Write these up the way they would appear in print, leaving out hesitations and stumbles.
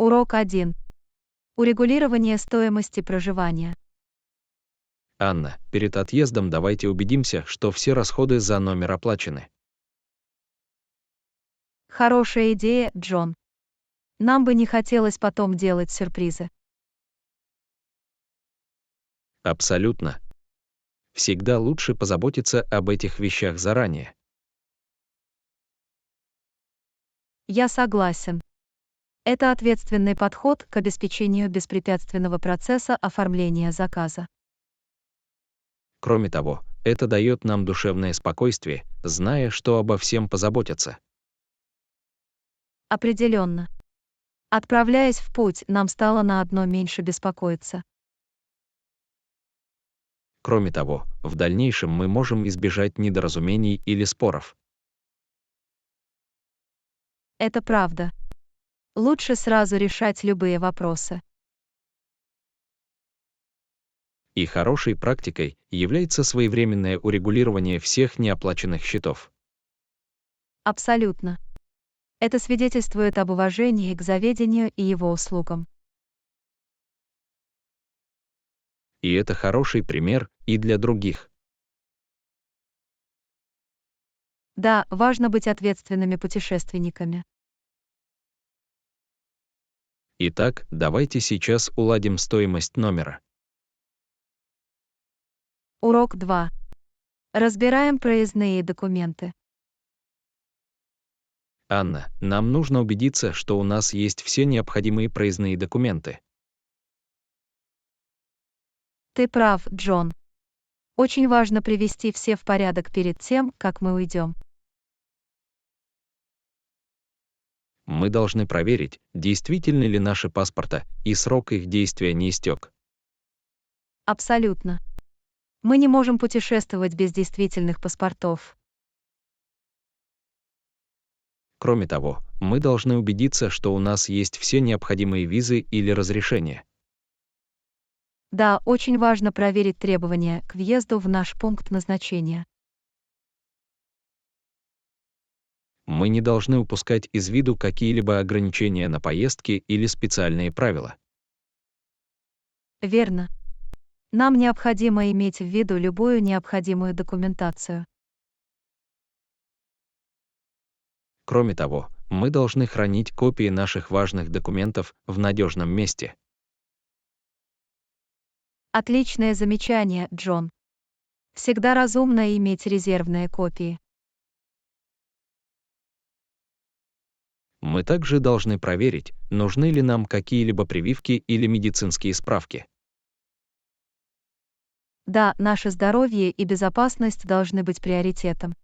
Урок 1. Урегулирование стоимости проживания. Анна, перед отъездом давайте убедимся, что все расходы за номер оплачены. Хорошая идея, Джон. Нам бы не хотелось потом делать сюрпризы. Абсолютно. Всегда лучше позаботиться об этих вещах заранее. Я согласен. Это ответственный подход к обеспечению беспрепятственного процесса оформления заказа. Кроме того, это дает нам душевное спокойствие, зная, что обо всем позаботятся. Определенно. Отправляясь в путь, нам стало на одно меньше беспокоиться. Кроме того, в дальнейшем мы можем избежать недоразумений или споров. Это правда. Лучше сразу решать любые вопросы. И хорошей практикой является своевременное урегулирование всех неоплаченных счетов. Абсолютно. Это свидетельствует об уважении к заведению и его услугам. И это хороший пример и для других. Да, важно быть ответственными путешественниками. Итак, давайте сейчас уладим стоимость номера. Урок 2. Разбираем проездные документы. Анна, нам нужно убедиться, что у нас есть все необходимые проездные документы. Ты прав, Джон. Очень важно привести все в порядок перед тем, как мы уйдем. Мы должны проверить, действительны ли наши паспорта, и срок их действия не истек. Абсолютно. Мы не можем путешествовать без действительных паспортов. Кроме того, мы должны убедиться, что у нас есть все необходимые визы или разрешения. Да, очень важно проверить требования к въезду в наш пункт назначения. Мы не должны упускать из виду какие-либо ограничения на поездки или специальные правила. Верно. Нам необходимо иметь в виду любую необходимую документацию. Кроме того, мы должны хранить копии наших важных документов в надежном месте. Отличное замечание, Джон. Всегда разумно иметь резервные копии. Мы также должны проверить, нужны ли нам какие-либо прививки или медицинские справки. Да, наше здоровье и безопасность должны быть приоритетом.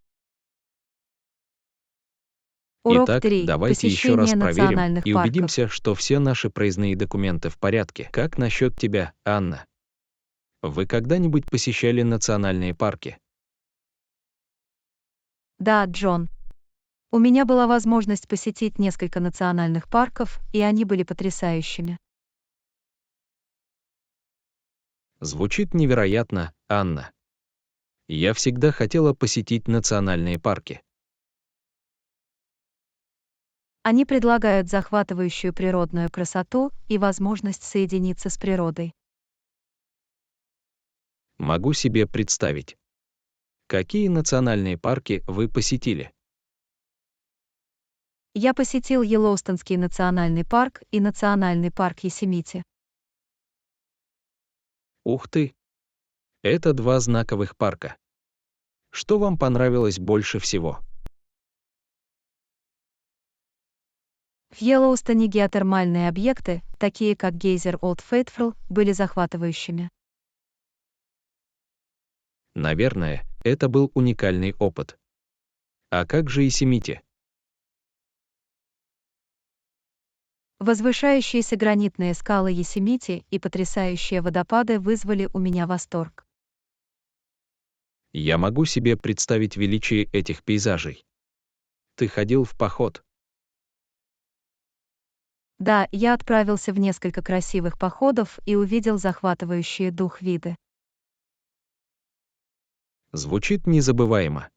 Урок Итак, 3. давайте еще Посещение раз проверим национальных и парков. убедимся, что все наши проездные документы в порядке. Как насчет тебя, Анна? Вы когда-нибудь посещали национальные парки? Да, Джон. У меня была возможность посетить несколько национальных парков, и они были потрясающими. Звучит невероятно, Анна. Я всегда хотела посетить национальные парки. Они предлагают захватывающую природную красоту и возможность соединиться с природой. Могу себе представить. Какие национальные парки вы посетили? Я посетил Йеллоустонский национальный парк и национальный парк Йосемити. Ух ты! Это два знаковых парка. Что вам понравилось больше всего? В Йеллоустоне геотермальные объекты, такие как гейзер Олд Фейтфул, были захватывающими. Наверное, это был уникальный опыт. А как же Йосемити? Возвышающиеся гранитные скалы Йосемити и потрясающие водопады вызвали у меня восторг. Я могу себе представить величие этих пейзажей. Ты ходил в поход? Да, я отправился в несколько красивых походов и увидел захватывающие дух виды. Звучит незабываемо.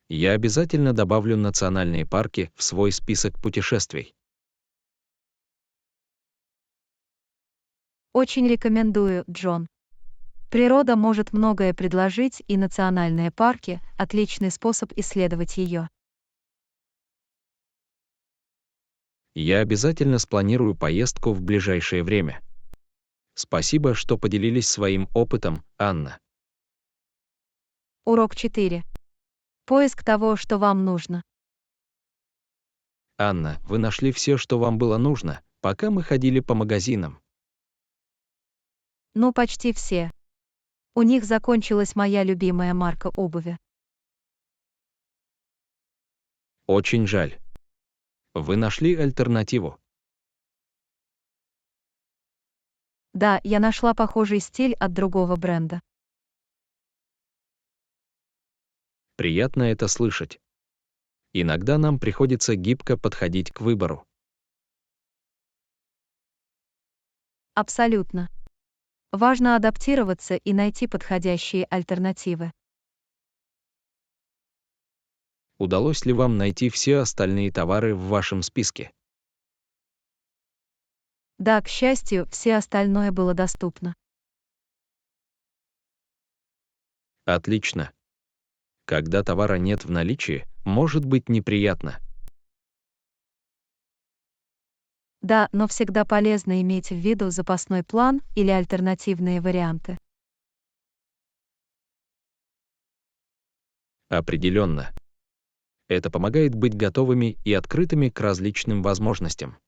Я обязательно добавлю национальные парки в свой список путешествий. Очень рекомендую, Джон. Природа может многое предложить, и национальные парки — отличный способ исследовать ее. Я обязательно спланирую поездку в ближайшее время. Спасибо, что поделились своим опытом, Анна. Урок 4. Поиск того, что вам нужно. Анна, вы нашли все, что вам было нужно, пока мы ходили по магазинам. Ну, почти все. У них закончилась моя любимая марка обуви. Очень жаль. Вы нашли альтернативу. Да, я нашла похожий стиль от другого бренда. Приятно это слышать. Иногда нам приходится гибко подходить к выбору. Абсолютно. Важно адаптироваться и найти подходящие альтернативы. Удалось ли вам найти все остальные товары в вашем списке? Да, к счастью, все остальное было доступно. Отлично. Когда товара нет в наличии, может быть неприятно. Да, но всегда полезно иметь в виду запасной план или альтернативные варианты. Определенно. Это помогает быть готовыми и открытыми к различным возможностям.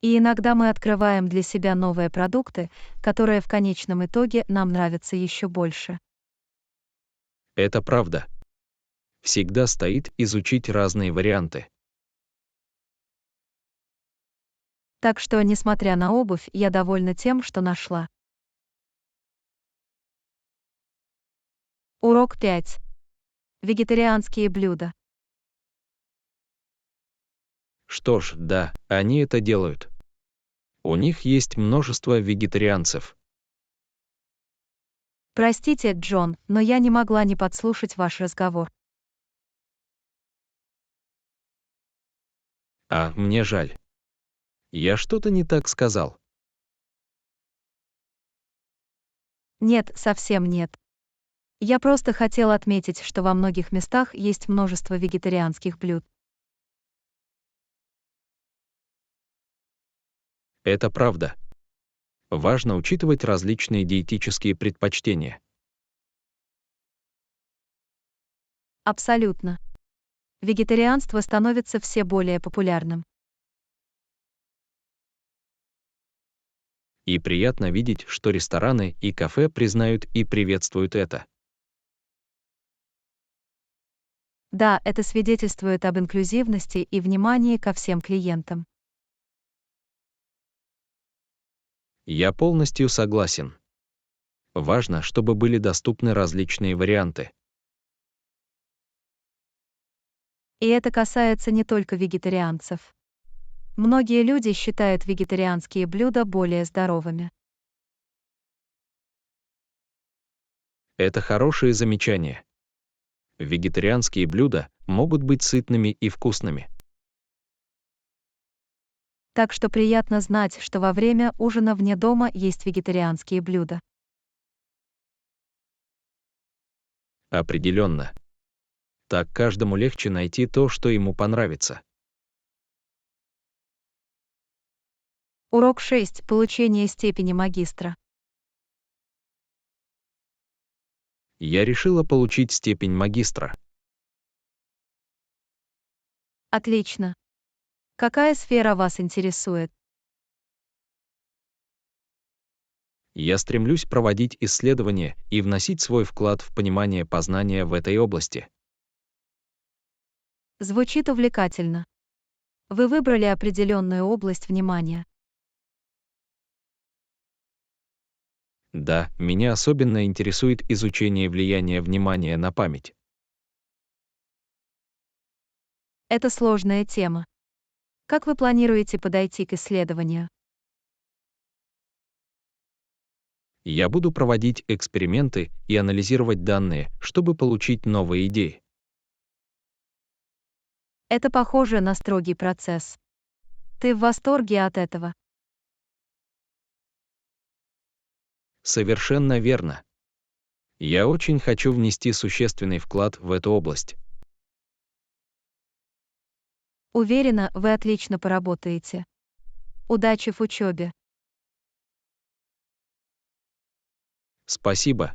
И иногда мы открываем для себя новые продукты, которые в конечном итоге нам нравятся еще больше. Это правда. Всегда стоит изучить разные варианты. Так что, несмотря на обувь, я довольна тем, что нашла. Урок 5. Вегетарианские блюда. Что ж, да, они это делают. У них есть множество вегетарианцев. Простите, Джон, но я не могла не подслушать ваш разговор. А, мне жаль. Я что-то не так сказал. Нет, совсем нет. Я просто хотела отметить, что во многих местах есть множество вегетарианских блюд. Это правда. Важно учитывать различные диетические предпочтения. Абсолютно. Вегетарианство становится все более популярным. И приятно видеть, что рестораны и кафе признают и приветствуют это. Да, это свидетельствует об инклюзивности и внимании ко всем клиентам. Я полностью согласен. Важно, чтобы были доступны различные варианты. И это касается не только вегетарианцев. Многие люди считают вегетарианские блюда более здоровыми. Это хорошее замечание. Вегетарианские блюда могут быть сытными и вкусными. Так что приятно знать, что во время ужина вне дома есть вегетарианские блюда. Определенно. Так каждому легче найти то, что ему понравится. Урок 6. Получение степени магистра. Я решила получить степень магистра. Отлично. Какая сфера вас интересует? Я стремлюсь проводить исследования и вносить свой вклад в понимание познания в этой области. Звучит увлекательно. Вы выбрали определенную область внимания. Да, меня особенно интересует изучение влияния внимания на память. Это сложная тема. Как вы планируете подойти к исследованию? Я буду проводить эксперименты и анализировать данные, чтобы получить новые идеи. Это похоже на строгий процесс. Ты в восторге от этого? Совершенно верно. Я очень хочу внести существенный вклад в эту область. Уверена, вы отлично поработаете. Удачи в учебе. Спасибо.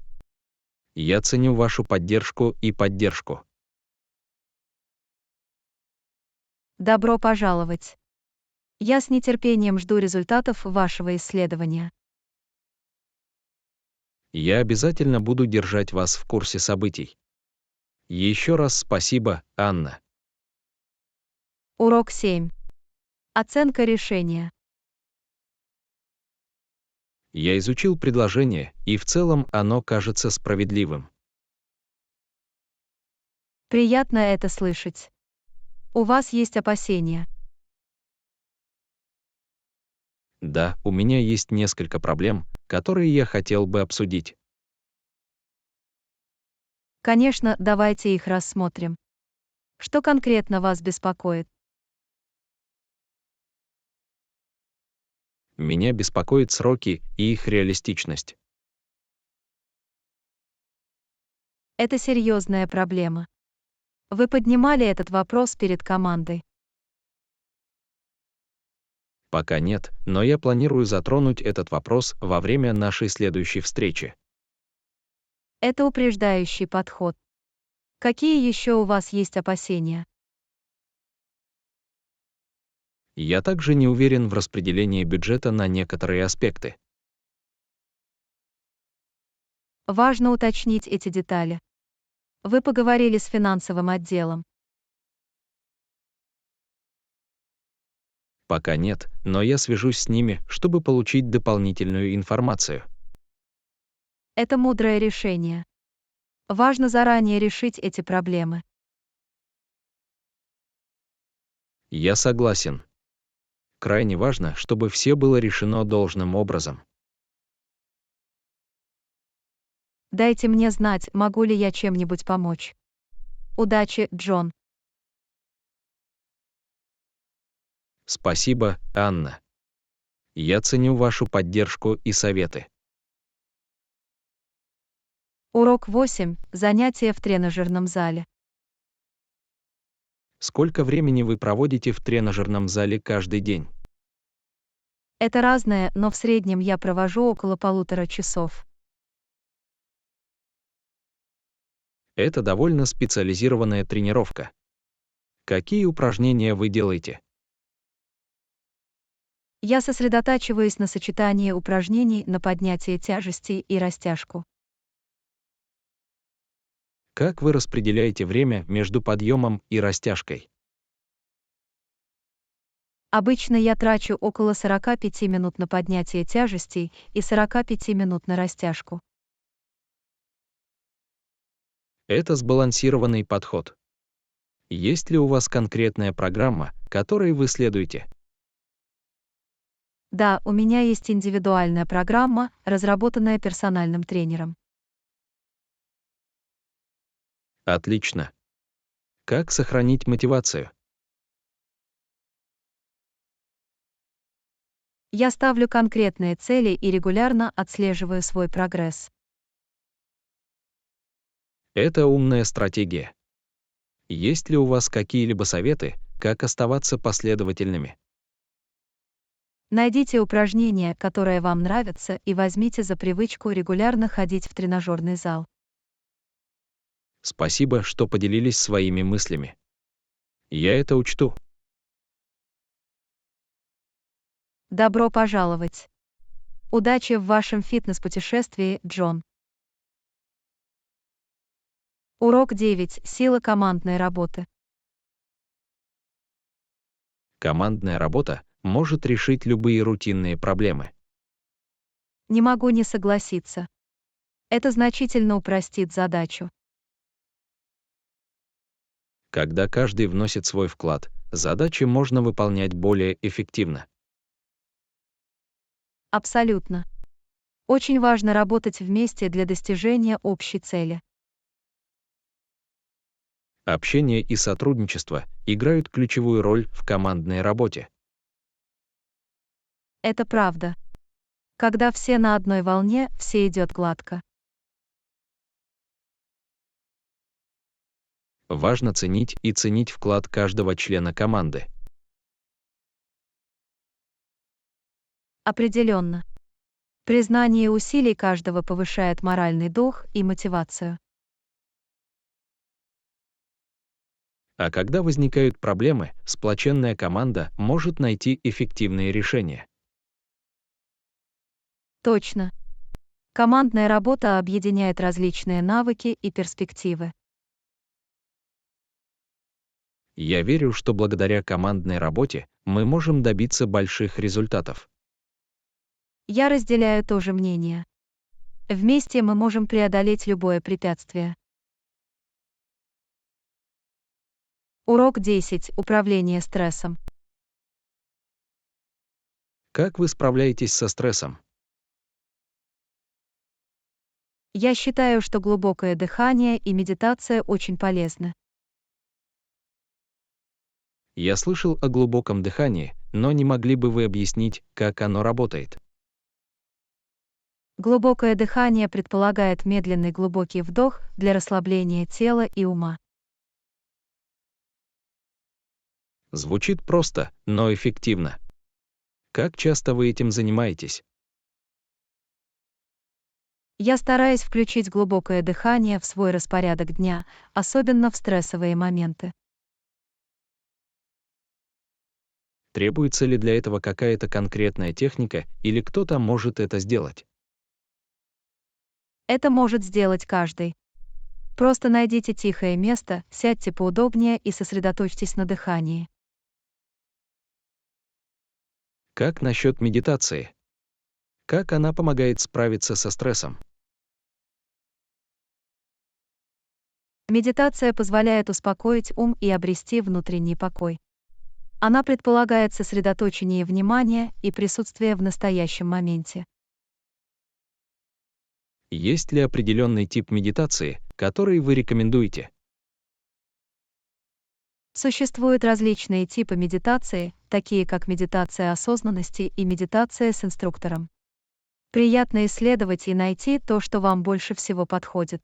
Я ценю вашу поддержку и поддержку. Добро пожаловать. Я с нетерпением жду результатов вашего исследования. Я обязательно буду держать вас в курсе событий. Еще раз спасибо, Анна. Урок 7. Оценка решения. Я изучил предложение, и в целом оно кажется справедливым. Приятно это слышать. У вас есть опасения. Да, у меня есть несколько проблем, которые я хотел бы обсудить. Конечно, давайте их рассмотрим. Что конкретно вас беспокоит? Меня беспокоят сроки и их реалистичность. Это серьезная проблема. Вы поднимали этот вопрос перед командой. Пока нет, но я планирую затронуть этот вопрос во время нашей следующей встречи. Это упреждающий подход. Какие еще у вас есть опасения? Я также не уверен в распределении бюджета на некоторые аспекты. Важно уточнить эти детали. Вы поговорили с финансовым отделом. Пока нет, но я свяжусь с ними, чтобы получить дополнительную информацию. Это мудрое решение. Важно заранее решить эти проблемы. Я согласен. Крайне важно, чтобы все было решено должным образом. Дайте мне знать, могу ли я чем-нибудь помочь. Удачи, Джон. Спасибо, Анна. Я ценю вашу поддержку и советы. Урок 8. Занятия в тренажерном зале. Сколько времени вы проводите в тренажерном зале каждый день? Это разное, но в среднем я провожу около 1,5 часов. Это довольно специализированная тренировка. Какие упражнения вы делаете? Я сосредотачиваюсь на сочетании упражнений на поднятие тяжестей и растяжку. Как вы распределяете время между подъемом и растяжкой? Обычно я трачу около 45 минут на поднятие тяжестей и 45 минут на растяжку. Это сбалансированный подход. Есть ли у вас конкретная программа, которой вы следуете? Да, у меня есть индивидуальная программа, разработанная персональным тренером. Отлично. Как сохранить мотивацию? Я ставлю конкретные цели и регулярно отслеживаю свой прогресс. Это умная стратегия. Есть ли у вас какие-либо советы, как оставаться последовательными? Найдите упражнения, которые вам нравятся, и возьмите за привычку регулярно ходить в тренажерный зал. Спасибо, что поделились своими мыслями. Я это учту. Добро пожаловать! Удачи в вашем фитнес-путешествии, Джон. Урок 9. Сила командной работы. Командная работа может решить любые рутинные проблемы. Не могу не согласиться. Это значительно упростит задачу. Когда каждый вносит свой вклад, задачи можно выполнять более эффективно. Абсолютно. Очень важно работать вместе для достижения общей цели. Общение и сотрудничество играют ключевую роль в командной работе. Это правда. Когда все на одной волне, все идет гладко. Важно ценить и ценить вклад каждого члена команды. Определенно. Признание усилий каждого повышает моральный дух и мотивацию. А когда возникают проблемы, сплоченная команда может найти эффективные решения. Точно. Командная работа объединяет различные навыки и перспективы. Я верю, что благодаря командной работе мы можем добиться больших результатов. Я разделяю то же мнение. Вместе мы можем преодолеть любое препятствие. Урок 10. Управление стрессом. Как вы справляетесь со стрессом? Я считаю, что глубокое дыхание и медитация очень полезны. Я слышал о глубоком дыхании, но не могли бы вы объяснить, как оно работает? Глубокое дыхание предполагает медленный глубокий вдох для расслабления тела и ума. Звучит просто, но эффективно. Как часто вы этим занимаетесь? Я стараюсь включить глубокое дыхание в свой распорядок дня, особенно в стрессовые моменты. Требуется ли для этого какая-то конкретная техника, или кто-то может это сделать? Это может сделать каждый. Просто найдите тихое место, сядьте поудобнее и сосредоточьтесь на дыхании. Как насчет медитации? Как она помогает справиться со стрессом? Медитация позволяет успокоить ум и обрести внутренний покой. Она предполагает сосредоточение внимания и присутствие в настоящем моменте. Есть ли определенный тип медитации, который вы рекомендуете? Существуют различные типы медитации, такие как медитация осознанности и медитация с инструктором. Приятно исследовать и найти то, что вам больше всего подходит.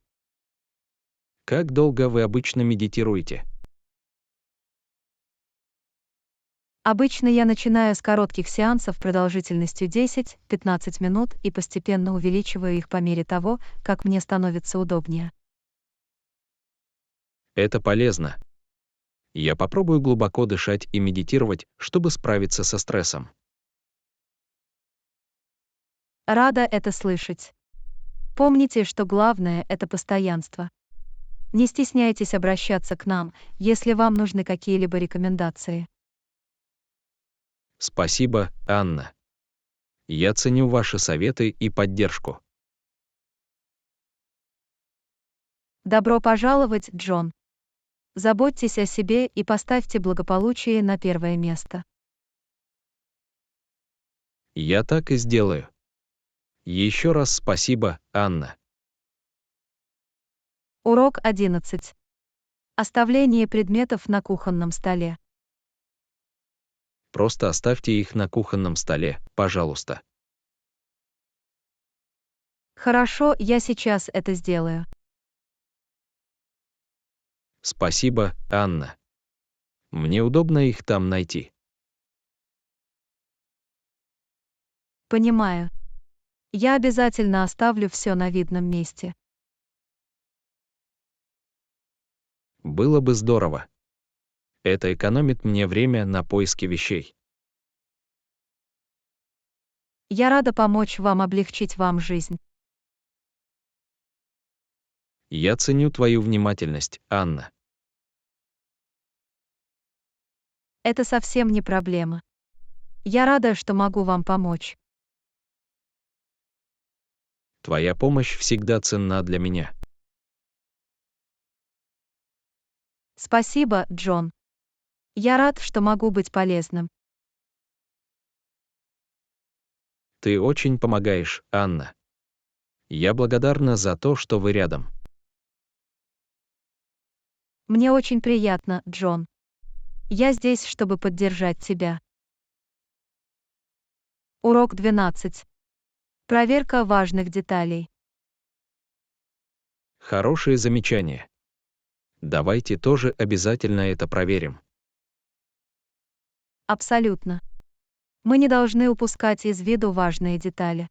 Как долго вы обычно медитируете? Обычно я начинаю с коротких сеансов продолжительностью 10-15 минут и постепенно увеличиваю их по мере того, как мне становится удобнее. Это полезно. Я попробую глубоко дышать и медитировать, чтобы справиться со стрессом. Рада это слышать. Помните, что главное — это постоянство. Не стесняйтесь обращаться к нам, если вам нужны какие-либо рекомендации. Спасибо, Анна. Я ценю ваши советы и поддержку. Добро пожаловать, Джон. Заботьтесь о себе и поставьте благополучие на первое место. Я так и сделаю. Еще раз спасибо, Анна. Урок 11. Оставление предметов на кухонном столе. Просто оставьте их на кухонном столе, пожалуйста. Хорошо, я сейчас это сделаю. Спасибо, Анна. Мне удобно их там найти. Понимаю. Я обязательно оставлю все на видном месте. Было бы здорово. Это экономит мне время на поиски вещей. Я рада помочь вам облегчить вам жизнь. Я ценю твою внимательность, Анна. Это совсем не проблема. Я рада, что могу вам помочь. Твоя помощь всегда ценна для меня. Спасибо, Джон. Я рад, что могу быть полезным. Ты очень помогаешь, Анна. Я благодарна за то, что вы рядом. Мне очень приятно, Джон. Я здесь, чтобы поддержать тебя. Урок 12. Проверка важных деталей. Хорошее замечание. Давайте тоже обязательно это проверим. Абсолютно. Мы не должны упускать из виду важные детали.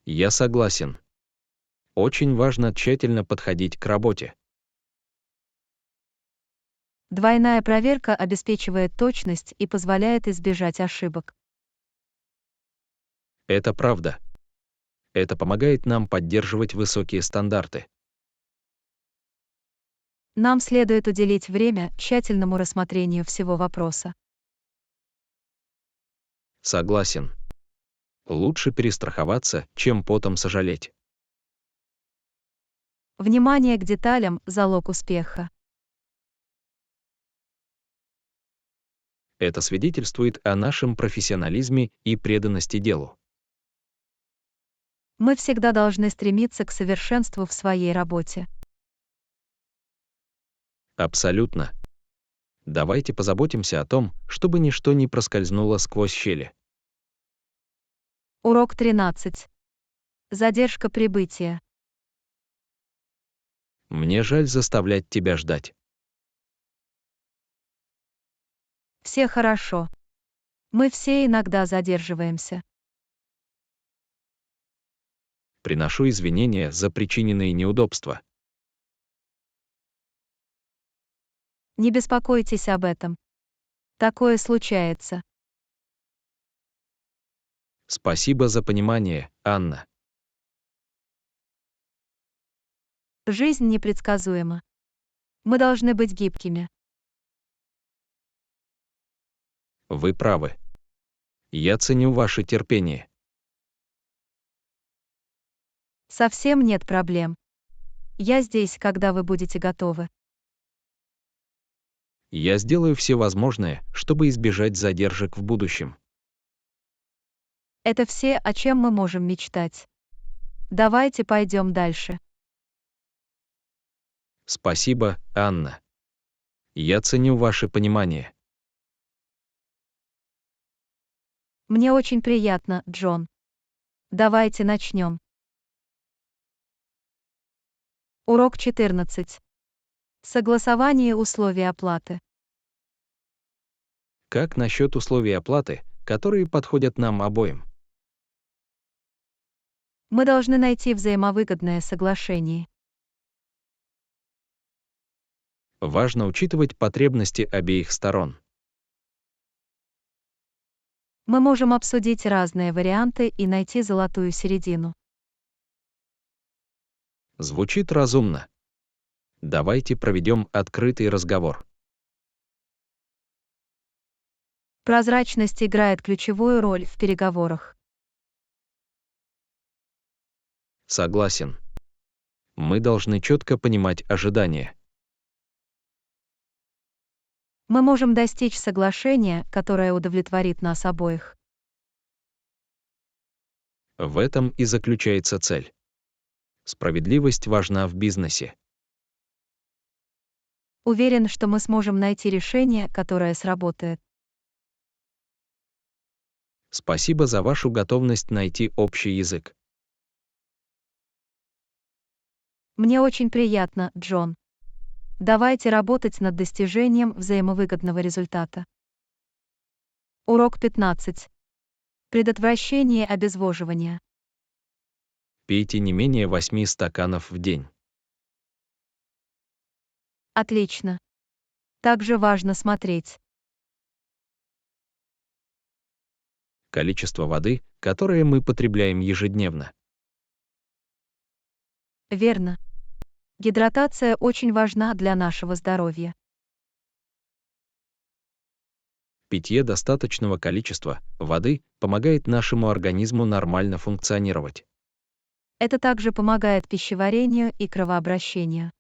Я согласен. Очень важно тщательно подходить к работе. Двойная проверка обеспечивает точность и позволяет избежать ошибок. Это правда. Это помогает нам поддерживать высокие стандарты. Нам следует уделить время тщательному рассмотрению всего вопроса. Согласен. Лучше перестраховаться, чем потом сожалеть. Внимание к деталям– залог успеха. Это свидетельствует о нашем профессионализме и преданности делу. Мы всегда должны стремиться к совершенству в своей работе. Абсолютно. Давайте позаботимся о том, чтобы ничто не проскользнуло сквозь щели. Урок 13. Задержка прибытия. Мне жаль заставлять тебя ждать. Все хорошо. Мы все иногда задерживаемся. Приношу извинения за причиненные неудобства. Не беспокойтесь об этом. Такое случается. Спасибо за понимание, Анна. Жизнь непредсказуема. Мы должны быть гибкими. Вы правы. Я ценю ваше терпение. Совсем нет проблем. Я здесь, когда вы будете готовы. Я сделаю все возможное, чтобы избежать задержек в будущем. Это все, о чем мы можем мечтать. Давайте пойдем дальше. Спасибо, Анна. Я ценю ваше понимание. Мне очень приятно, Джон. Давайте начнем. Урок 14. Согласование условий оплаты. Как насчет условий оплаты, которые подходят нам обоим? Мы должны найти взаимовыгодное соглашение. Важно учитывать потребности обеих сторон. Мы можем обсудить разные варианты и найти золотую середину. Звучит разумно. Давайте проведем открытый разговор. Прозрачность играет ключевую роль в переговорах. Согласен. Мы должны четко понимать ожидания. Мы можем достичь соглашения, которое удовлетворит нас обоих. В этом и заключается цель. Справедливость важна в бизнесе. Уверен, что мы сможем найти решение, которое сработает. Спасибо за вашу готовность найти общий язык. Мне очень приятно, Джон. Давайте работать над достижением взаимовыгодного результата. Урок 15. Предотвращение обезвоживания. Пейте не менее 8 стаканов в день. Отлично. Также важно смотреть. Количество воды, которое мы потребляем ежедневно. Верно. Гидратация очень важна для нашего здоровья. Питье достаточного количества воды помогает нашему организму нормально функционировать. Это также помогает пищеварению и кровообращению.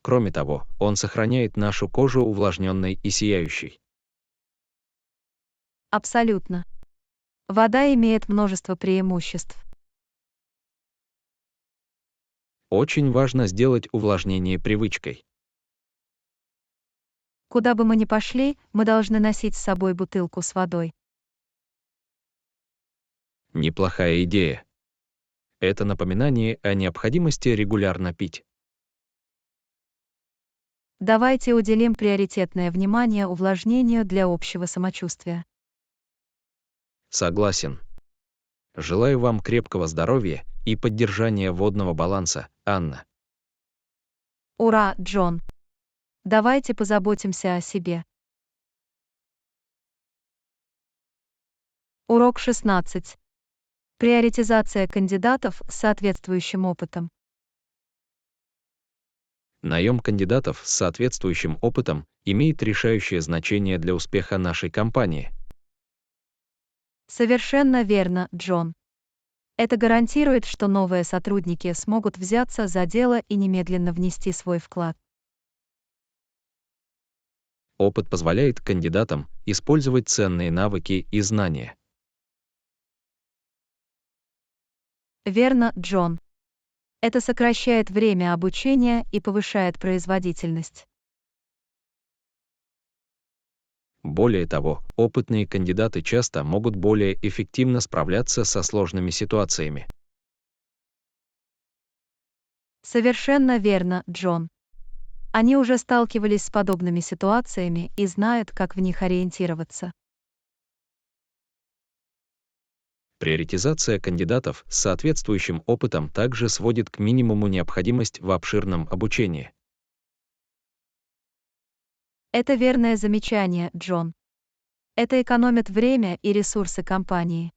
Кроме того, он сохраняет нашу кожу увлажненной и сияющей. Абсолютно. Вода имеет множество преимуществ. Очень важно сделать увлажнение привычкой. Куда бы мы ни пошли, мы должны носить с собой бутылку с водой. Неплохая идея. Это напоминание о необходимости регулярно пить. Давайте уделим приоритетное внимание увлажнению для общего самочувствия. Согласен. Желаю вам крепкого здоровья и поддержания водного баланса, Анна. Ура, Джон! Давайте позаботимся о себе. Урок 16. Приоритизация кандидатов с соответствующим опытом. Наем кандидатов с соответствующим опытом имеет решающее значение для успеха нашей компании. Совершенно верно, Джон. Это гарантирует, что новые сотрудники смогут взяться за дело и немедленно внести свой вклад. Опыт позволяет кандидатам использовать ценные навыки и знания. Верно, Джон. Это сокращает время обучения и повышает производительность. Более того, опытные кандидаты часто могут более эффективно справляться со сложными ситуациями. Совершенно верно, Джон. Они уже сталкивались с подобными ситуациями и знают, как в них ориентироваться. Приоритизация кандидатов с соответствующим опытом также сводит к минимуму необходимость в обширном обучении. Это верное замечание, Джон. Это экономит время и ресурсы компании.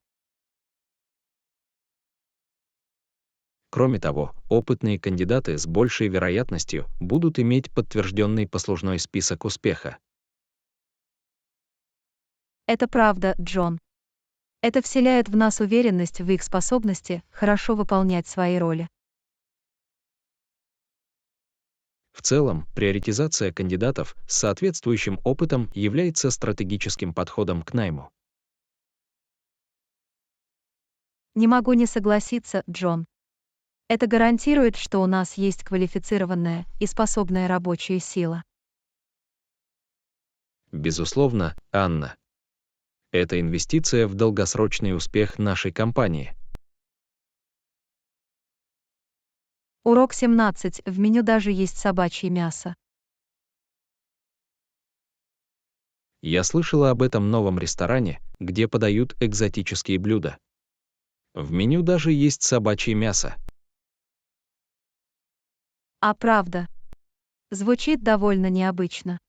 Кроме того, опытные кандидаты с большей вероятностью будут иметь подтвержденный послужной список успеха. Это правда, Джон. Это вселяет в нас уверенность в их способности хорошо выполнять свои роли. В целом, приоритизация кандидатов с соответствующим опытом является стратегическим подходом к найму. Не могу не согласиться, Джон. Это гарантирует, что у нас есть квалифицированная и способная рабочая сила. Безусловно, Анна. Это инвестиция в долгосрочный успех нашей компании. Урок 17. В меню даже есть собачье мясо. Я слышала об этом новом ресторане, где подают экзотические блюда. В меню даже есть собачье мясо. А правда. Звучит довольно необычно.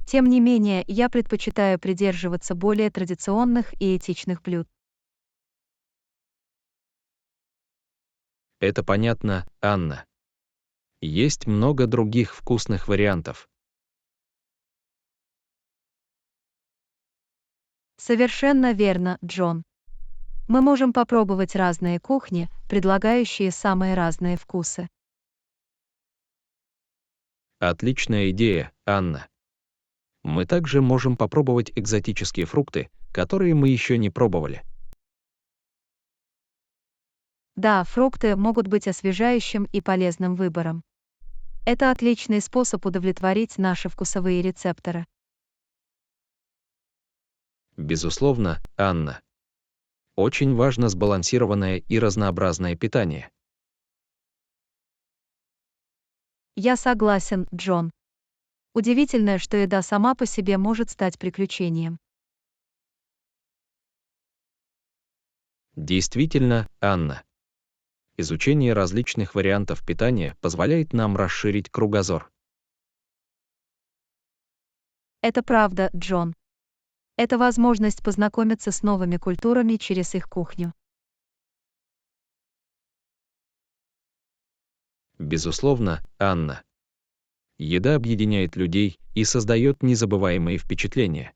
Тем не менее, я предпочитаю придерживаться более традиционных и этичных блюд. Это понятно, Анна. Есть много других вкусных вариантов. Совершенно верно, Джон. Мы можем попробовать разные кухни, предлагающие самые разные вкусы. Отличная идея, Анна. Мы также можем попробовать экзотические фрукты, которые мы еще не пробовали. Да, фрукты могут быть освежающим и полезным выбором. Это отличный способ удовлетворить наши вкусовые рецепторы. Безусловно, Анна. Очень важно сбалансированное и разнообразное питание. Я согласен, Джон. Удивительно, что еда сама по себе может стать приключением. Действительно, Анна. Изучение различных вариантов питания позволяет нам расширить кругозор. Это правда, Джон. Это возможность познакомиться с новыми культурами через их кухню. Безусловно, Анна. Еда объединяет людей и создает незабываемые впечатления.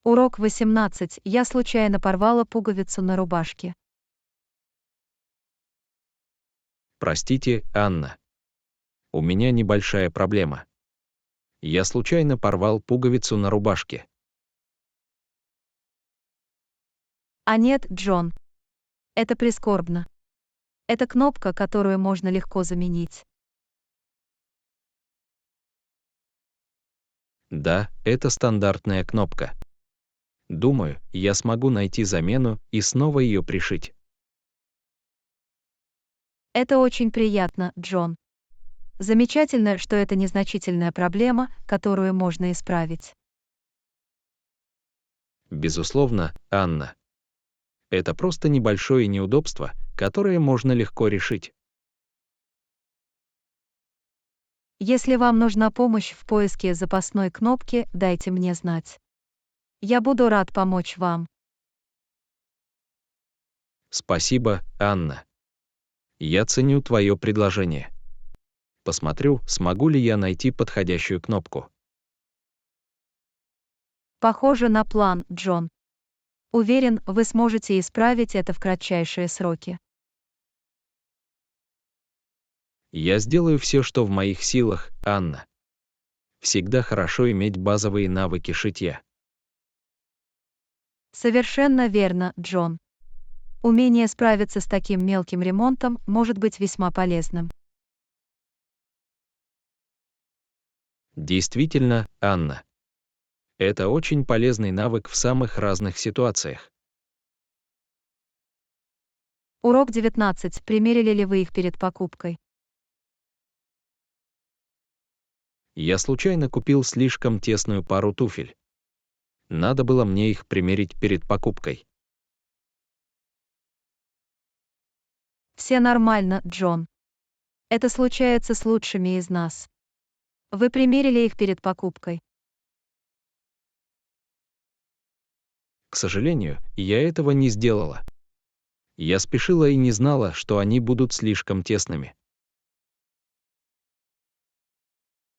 Урок 18. Я случайно порвала пуговицу на рубашке. Простите, Анна. У меня небольшая проблема. Я случайно порвал пуговицу на рубашке. А нет, Джон. Это прискорбно. Это кнопка, которую можно легко заменить. Да, это стандартная кнопка. Думаю, я смогу найти замену и снова ее пришить. Это очень приятно, Джон. Замечательно, что это незначительная проблема, которую можно исправить. Безусловно, Анна. Это просто небольшое неудобство, которое можно легко решить. Если вам нужна помощь в поиске запасной кнопки, дайте мне знать. Я буду рад помочь вам. Спасибо, Анна. Я ценю твое предложение. Посмотрю, смогу ли я найти подходящую кнопку. Похоже на план, Джон. Уверен, вы сможете исправить это в кратчайшие сроки. Я сделаю все, что в моих силах, Анна. Всегда хорошо иметь базовые навыки шитья. Совершенно верно, Джон. Умение справиться с таким мелким ремонтом может быть весьма полезным. Действительно, Анна. Это очень полезный навык в самых разных ситуациях. Урок 19. Примерили ли вы их перед покупкой? Я случайно купил слишком тесную пару туфель. Надо было мне их примерить перед покупкой. Все нормально, Джон. Это случается с лучшими из нас. Вы примерили их перед покупкой. К сожалению, я этого не сделала. Я спешила и не знала, что они будут слишком тесными.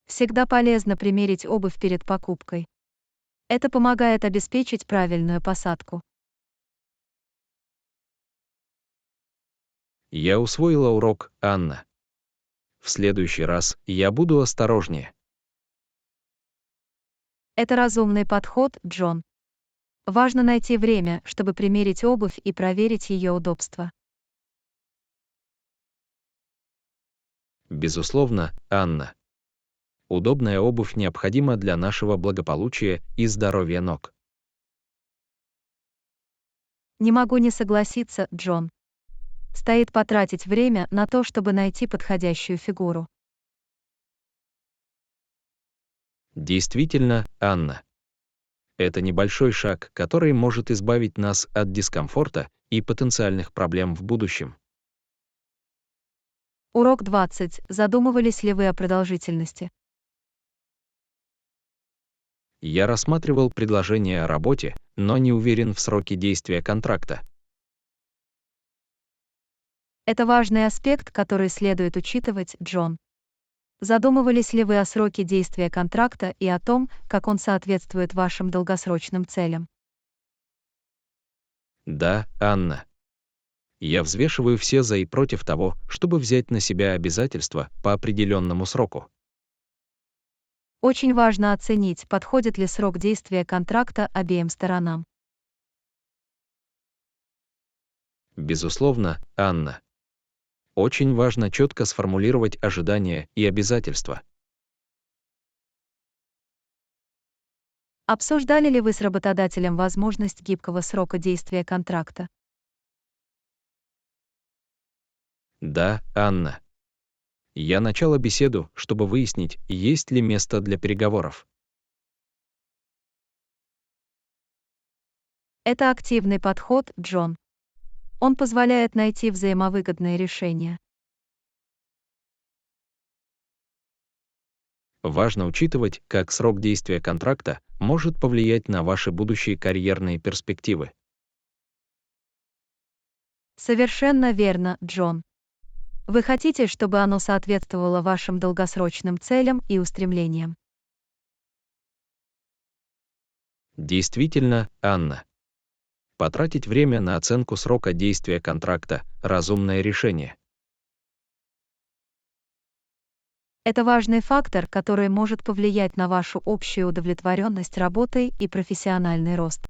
Всегда полезно примерить обувь перед покупкой. Это помогает обеспечить правильную посадку. Я усвоила урок, Анна. В следующий раз я буду осторожнее. Это разумный подход, Джон. Важно найти время, чтобы примерить обувь и проверить ее удобство. Безусловно, Анна. Удобная обувь необходима для нашего благополучия и здоровья ног. Не могу не согласиться, Джон. Стоит потратить время на то, чтобы найти подходящую фигуру. Действительно, Анна. Это небольшой шаг, который может избавить нас от дискомфорта и потенциальных проблем в будущем. Урок 20. Задумывались ли вы о продолжительности? Я рассматривал предложение о работе, но не уверен в сроке действия контракта. Это важный аспект, который следует учитывать, Джон. Задумывались ли вы о сроке действия контракта и о том, как он соответствует вашим долгосрочным целям? Да, Анна. Я взвешиваю все за и против того, чтобы взять на себя обязательства по определенному сроку. Очень важно оценить, подходит ли срок действия контракта обеим сторонам. Безусловно, Анна. Очень важно четко сформулировать ожидания и обязательства. Обсуждали ли вы с работодателем возможность гибкого срока действия контракта? Да, Анна. Я начала беседу, чтобы выяснить, есть ли место для переговоров. Это активный подход, Джон. Он позволяет найти взаимовыгодное решение. Важно учитывать, как срок действия контракта может повлиять на ваши будущие карьерные перспективы. Совершенно верно, Джон. Вы хотите, чтобы оно соответствовало вашим долгосрочным целям и устремлениям. Действительно, Анна. Потратить время на оценку срока действия контракта– разумное решение. Это важный фактор, который может повлиять на вашу общую удовлетворенность работой и профессиональный рост.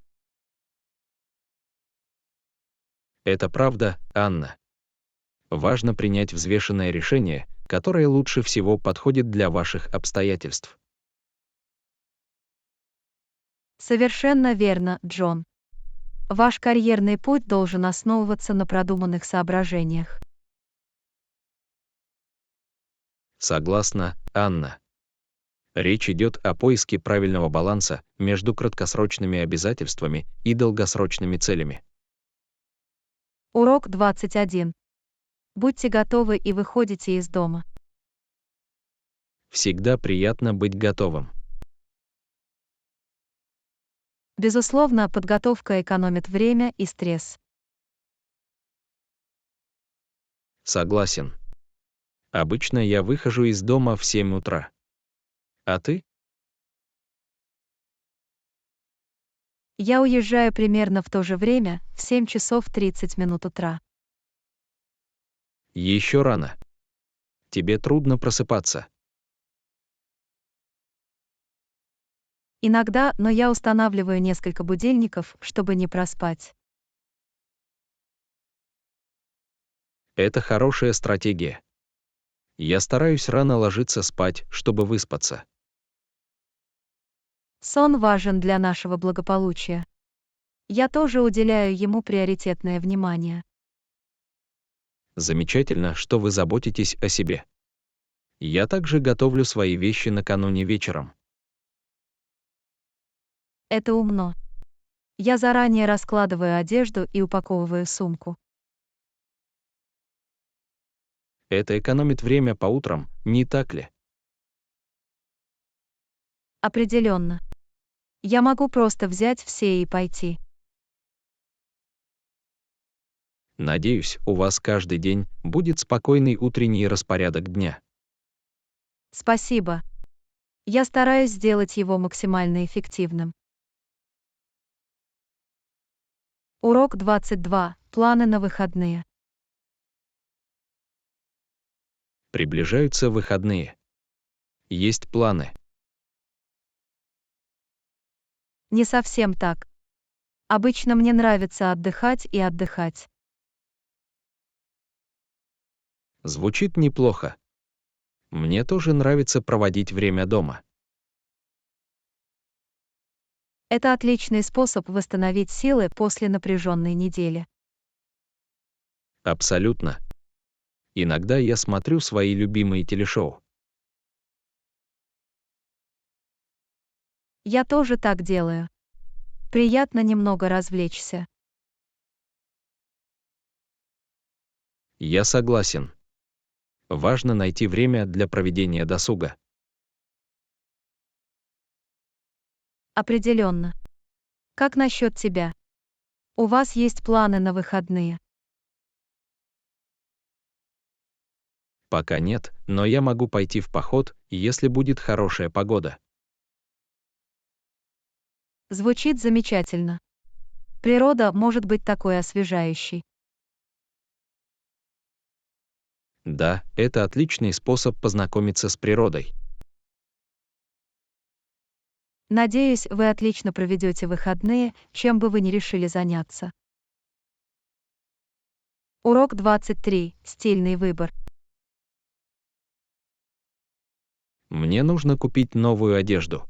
Это правда, Анна. Важно принять взвешенное решение, которое лучше всего подходит для ваших обстоятельств. Совершенно верно, Джон. Ваш карьерный путь должен основываться на продуманных соображениях. Согласна, Анна. Речь идет о поиске правильного баланса между краткосрочными обязательствами и долгосрочными целями. Урок 21. Будьте готовы и выходите из дома. Всегда приятно быть готовым. Безусловно, подготовка экономит время и стресс. Согласен. Обычно я выхожу из дома в 7 утра. А ты? Я уезжаю примерно в то же время, в 7 часов 30 минут утра. Еще рано. Тебе трудно просыпаться. Иногда, но я устанавливаю несколько будильников, чтобы не проспать. Это хорошая стратегия. Я стараюсь рано ложиться спать, чтобы выспаться. Сон важен для нашего благополучия. Я тоже уделяю ему приоритетное внимание. Замечательно, что вы заботитесь о себе. Я также готовлю свои вещи накануне вечером. Это умно. Я заранее раскладываю одежду и упаковываю сумку. Это экономит время по утрам, не так ли? Определенно. Я могу просто взять все и пойти. Надеюсь, у вас каждый день будет спокойный утренний распорядок дня. Спасибо. Я стараюсь сделать его максимально эффективным. Урок 22. Планы на выходные. Приближаются выходные. Есть планы. Не совсем так. Обычно мне нравится отдыхать и отдыхать. Звучит неплохо. Мне тоже нравится проводить время дома. Это отличный способ восстановить силы после напряженной недели. Абсолютно. Иногда я смотрю свои любимые телешоу. Я тоже так делаю. Приятно немного развлечься. Я согласен. Важно найти время для проведения досуга. Определенно. Как насчет тебя? У вас есть планы на выходные? Пока нет, но я могу пойти в поход, если будет хорошая погода. Звучит замечательно. Природа может быть такой освежающей. Да, это отличный способ познакомиться с природой. Надеюсь, вы отлично проведете выходные, чем бы вы ни решили заняться. Урок 23. Стильный выбор. Мне нужно купить новую одежду.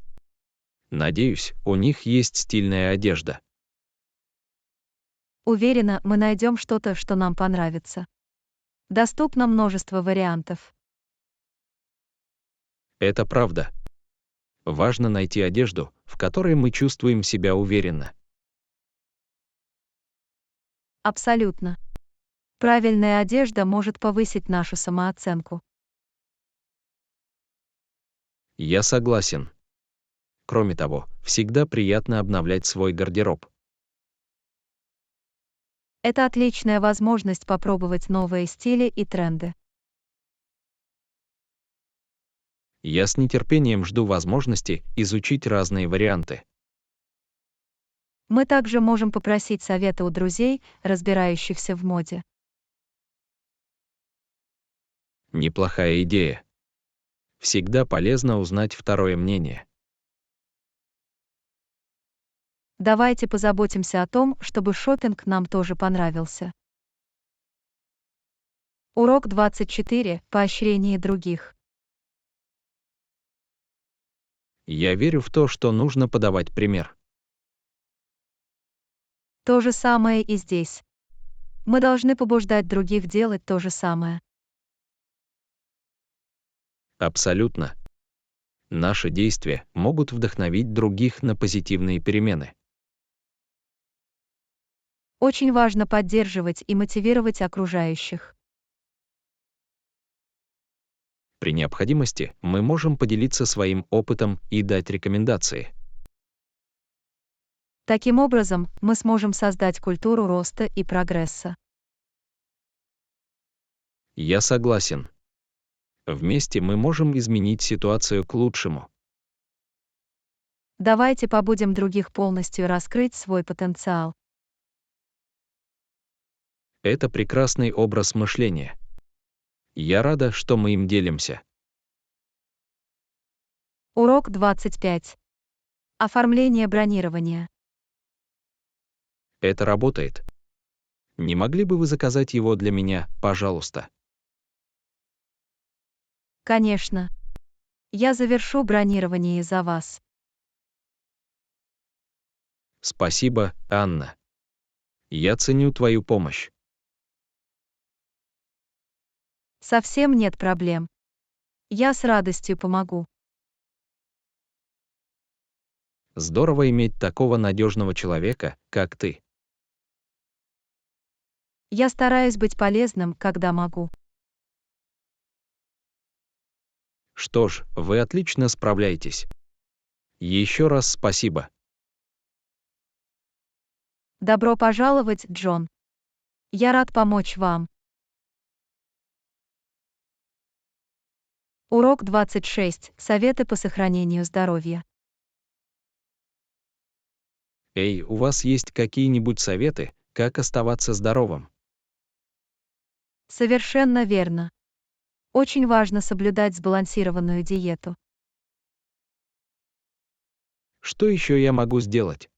Надеюсь, у них есть стильная одежда. Уверена, мы найдем что-то, что нам понравится. Доступно множество вариантов. Это правда. Важно найти одежду, в которой мы чувствуем себя уверенно. Абсолютно. Правильная одежда может повысить нашу самооценку. Я согласен. Кроме того, всегда приятно обновлять свой гардероб. Это отличная возможность попробовать новые стили и тренды. Я с нетерпением жду возможности изучить разные варианты. Мы также можем попросить совета у друзей, разбирающихся в моде. Неплохая идея. Всегда полезно узнать второе мнение. Давайте позаботимся о том, чтобы шопинг нам тоже понравился. Урок 24. Поощрение других. Я верю в то, что нужно подавать пример. То же самое и здесь. Мы должны побуждать других делать то же самое. Абсолютно. Наши действия могут вдохновить других на позитивные перемены. Очень важно поддерживать и мотивировать окружающих. При необходимости мы можем поделиться своим опытом и дать рекомендации. Таким образом, мы сможем создать культуру роста и прогресса. Я согласен. Вместе мы можем изменить ситуацию к лучшему. Давайте побудем других полностью раскрыть свой потенциал. Это прекрасный образ мышления. Я рада, что мы им делимся. Урок 25. Оформление бронирования. Это работает. Не могли бы вы заказать его для меня, пожалуйста? Конечно. Я завершу бронирование за вас. Спасибо, Анна. Я ценю твою помощь. Совсем нет проблем. Я с радостью помогу. Здорово иметь такого надежного человека, как ты. Я стараюсь быть полезным, когда могу. Что ж, вы отлично справляетесь. Еще раз спасибо. Добро пожаловать, Джон. Я рад помочь вам. Урок 26. Советы по сохранению здоровья. Эй, у вас есть какие-нибудь советы, как оставаться здоровым? Совершенно верно. Очень важно соблюдать сбалансированную диету. Что еще я могу сделать?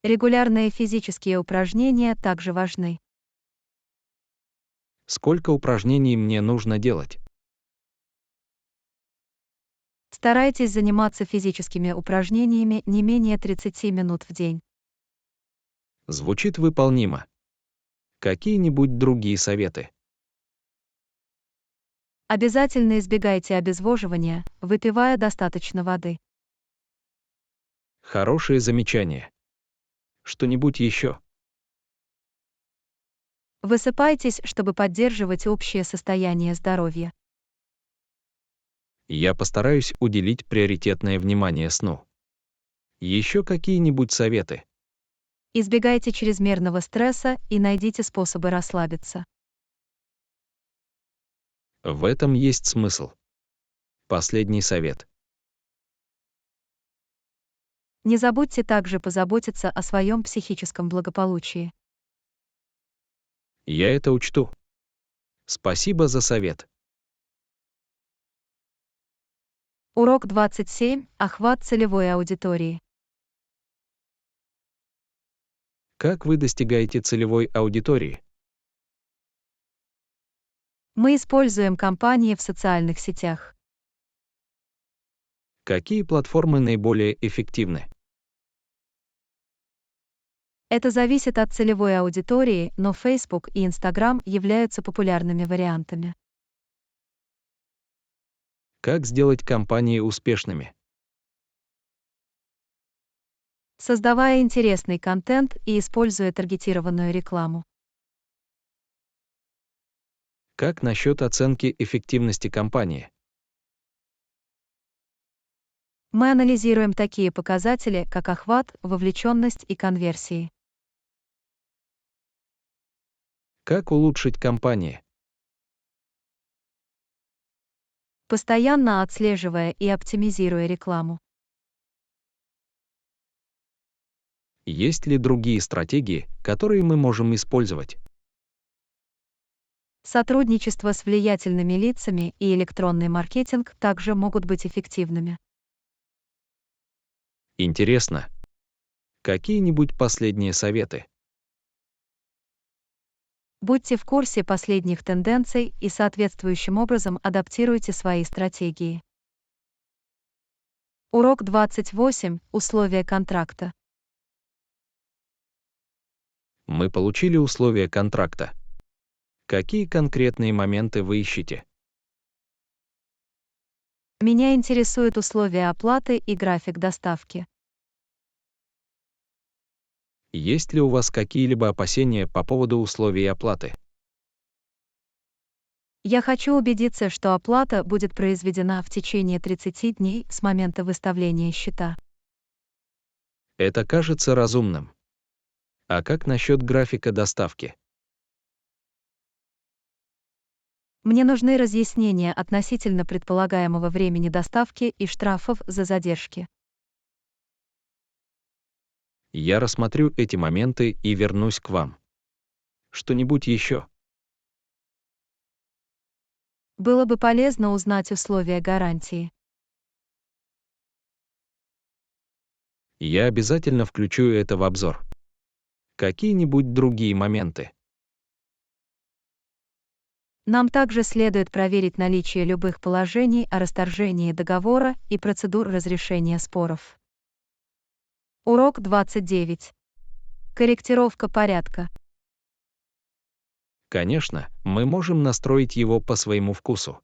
Регулярные физические упражнения также важны. Сколько упражнений мне нужно делать? Старайтесь заниматься физическими упражнениями не менее 30 минут в день. Звучит выполнимо. Какие-нибудь другие советы? Обязательно избегайте обезвоживания, выпивая достаточно воды. Хорошее замечание. Что-нибудь еще? Высыпайтесь, чтобы поддерживать общее состояние здоровья. Я постараюсь уделить приоритетное внимание сну. Еще какие-нибудь советы? Избегайте чрезмерного стресса и найдите способы расслабиться. В этом есть смысл. Последний совет. Не забудьте также позаботиться о своем психическом благополучии. Я это учту. Спасибо за совет. Урок 27. Охват целевой аудитории. Как вы достигаете целевой аудитории? Мы используем кампании в социальных сетях. Какие платформы наиболее эффективны? Это зависит от целевой аудитории, но Facebook и Instagram являются популярными вариантами. Как сделать кампании успешными? Создавая интересный контент и используя таргетированную рекламу. Как насчет оценки эффективности кампании? Мы анализируем такие показатели, как охват, вовлеченность и конверсии. Как улучшить кампании? Постоянно отслеживая и оптимизируя рекламу. Есть ли другие стратегии, которые мы можем использовать? Сотрудничество с влиятельными лицами и электронный маркетинг также могут быть эффективными. Интересно. Какие-нибудь последние советы? Будьте в курсе последних тенденций и соответствующим образом адаптируйте свои стратегии. Урок 28. Условия контракта. Мы получили условия контракта. Какие конкретные моменты вы ищете? Меня интересуют условия оплаты и график доставки. Есть ли у вас какие-либо опасения по поводу условий оплаты? Я хочу убедиться, что оплата будет произведена в течение 30 дней с момента выставления счета. Это кажется разумным. А как насчет графика доставки? Мне нужны разъяснения относительно предполагаемого времени доставки и штрафов за задержки. Я рассмотрю эти моменты и вернусь к вам. Что-нибудь еще? Было бы полезно узнать условия гарантии. Я обязательно включу это в обзор. Какие-нибудь другие моменты? Нам также следует проверить наличие любых положений о расторжении договора и процедур разрешения споров. Урок 29. Корректировка порядка. Конечно, мы можем настроить его по своему вкусу.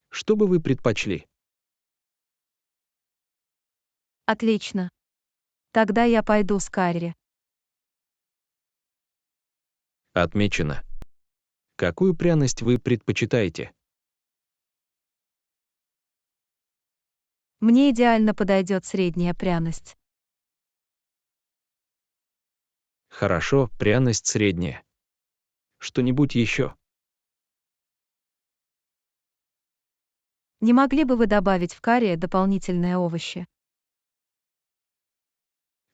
Что бы вы предпочли? Отлично. Тогда я пойду с Карри. Отмечено. Какую пряность вы предпочитаете? Мне идеально подойдет средняя пряность. Хорошо, пряность средняя. Что-нибудь еще? Не могли бы вы добавить в карри дополнительные овощи?